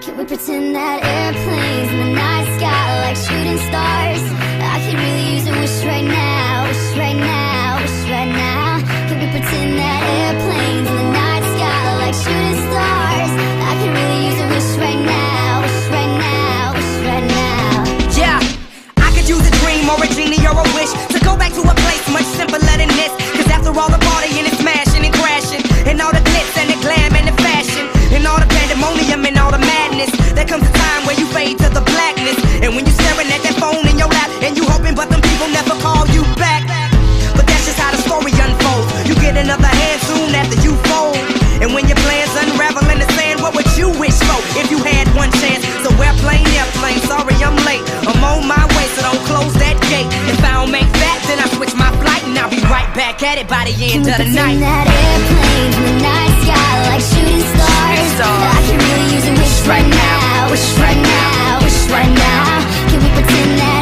Can we pretend that airplanes in the night sky are like shooting stars? I could really use a wish right now, wish right now, wish right now. Can we pretend that airplanes in the night sky are like shooting stars? I could really use a wish right now, wish right now, wish right now. Yeah, I could use a dream or a genie or a wish to go back to a place much simpler than this. Cause after all the partying and smashing and crashing, and all the glitz and the glam and the fashion, and all the pandemonium and all the madness, there comes a time where you fade to the blackness. And when you're staring at that phone in your lap, and you hoping but them people never call you back. But that's just how the story unfolds. You get another hand soon after you fold. And when your plans unravel in the sand, what would you wish for if you had one chance? So airplane, sorry I'm late, I'm on my way, so don't close that gate. If I don't make that, then I switch my flight, and I'll be right back at it by the end of the night. Can we pretend that airplanes in the night sky like shooting stars? I can really use a wish right now, wish right now, wish right now. Can we pretend that